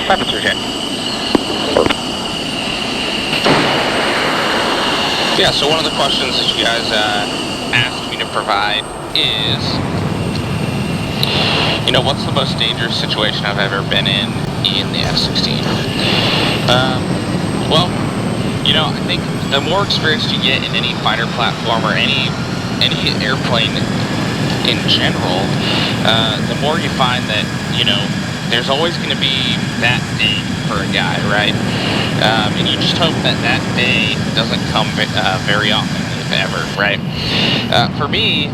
Viper 3 check. Yeah, so one of the questions that you guys asked me to provide is, you know, what's the most dangerous situation I've ever been in the F-16? Well, you know, I think the more experience you get in any fighter platform or any airplane in general, the more you find that, you know, there's always going to be that day for a guy, right? And you just hope that that day doesn't come very often, if ever, right? For me,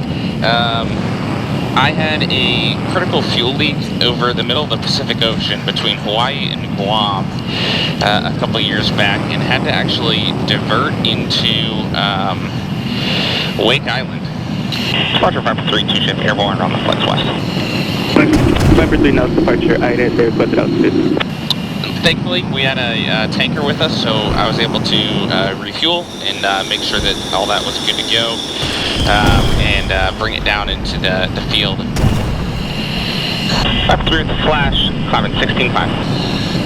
I had a critical fuel leak over the middle of the Pacific Ocean between Hawaii and Guam a couple years back, and had to actually divert into Wake Island. Roger, Viper 3, 2 ship airborne on the flex west. Viper 3 nose departure, IDA, they requested altitude. Thankfully, we had a tanker with us, so I was able to refuel and make sure that all that was good to go, and bring it down into the field. Viper 3 with the flash, climbing 16.5.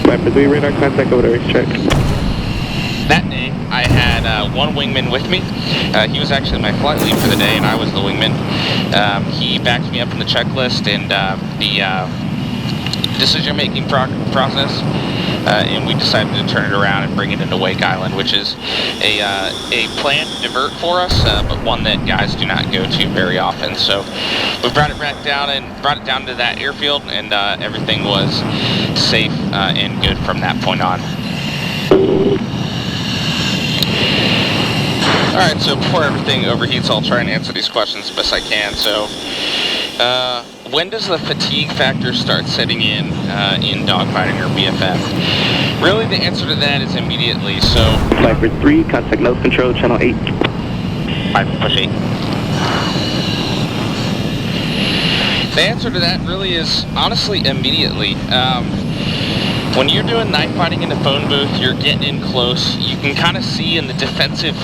Viper 3, radar contact over the racetrack. That day, I had one wingman with me. He was actually my flight lead for the day, and I was the wingman. He backed me up in the checklist and the decision-making process, and we decided to turn it around and bring it into Wake Island, which is a planned divert for us, but one that guys do not go to very often. So we brought it back down and brought it down to that airfield, and everything was safe and good from that point on. Alright, so before everything overheats, I'll try and answer these questions as best I can. So, when does the fatigue factor start setting in dogfighting or BFF? Really, the answer to that is immediately. So, Viper 3, contact nose control, channel 8. Viper push 8. The answer to that really is, honestly, immediately. When you're doing knife fighting in the phone booth, you're getting in close. You can kind of see in the defensive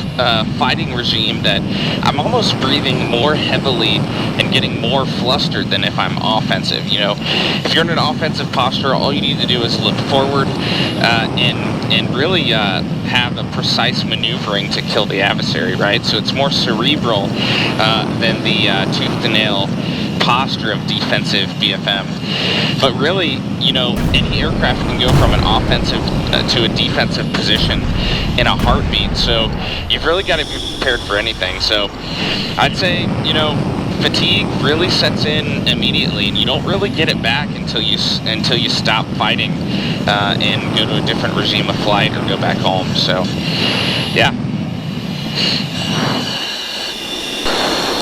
fighting regime that I'm almost breathing more heavily and getting more flustered than if I'm offensive. You know, if you're in an offensive posture, all you need to do is look forward and really have a precise maneuvering to kill the adversary, right? So it's more cerebral than the tooth to nail posture of defensive BFM. But really, you know, any aircraft can go from an offensive to a defensive position in a heartbeat. So you've really got to be prepared for anything. So I'd say, you know, fatigue really sets in immediately, and you don't really get it back until you stop fighting and go to a different regime of flight or go back home. So yeah.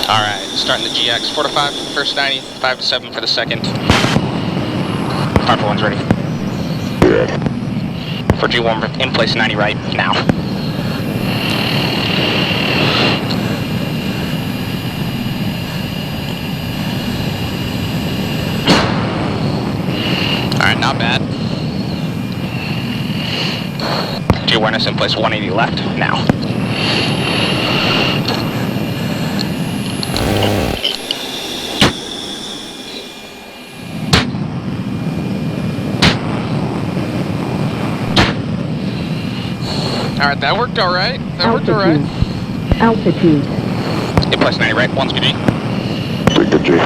Alright, starting the GX 4 to 5 for the first 90, 5 to 7 for the second. Viper 1's ready. For G1 in place 90 right now. Alright, not bad. G awareness in place 180 left now. Alright, that worked alright. That worked alright. Altitude. In place 90 right, 1's good G. Good G.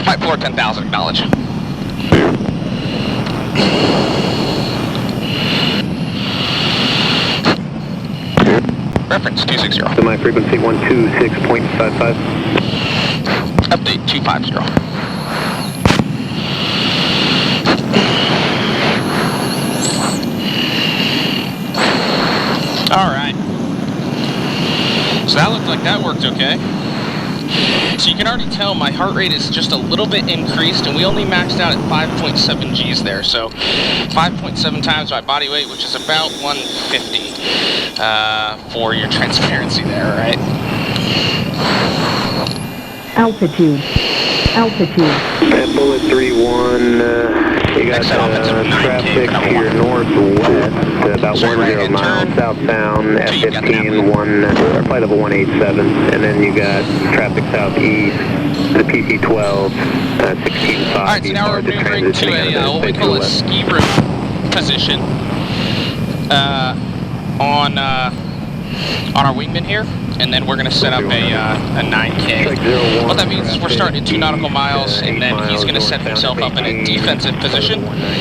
Flight floor 10,000, acknowledge. Reference 260. Semi frequency 126.55. Update 250. Alright. So that looked like that worked okay. So you can already tell my heart rate is just a little bit increased, and we only maxed out at 5.7 Gs there. So 5.7 times my body weight, which is about 150 for your transparency there, right? Altitude. Altitude. And bullet 3-1, you got traffic to your northwest, about 10 miles southbound, F-15, flight level 187, and then you got traffic southeast, the PC-12, 16.5. Alright, so now we're maneuvering to what we call a ski room. position on our wingman here, and then we're going to set up a 9K. What that means is we're starting at 2 nautical miles, and then he's going to set himself up in a defensive position.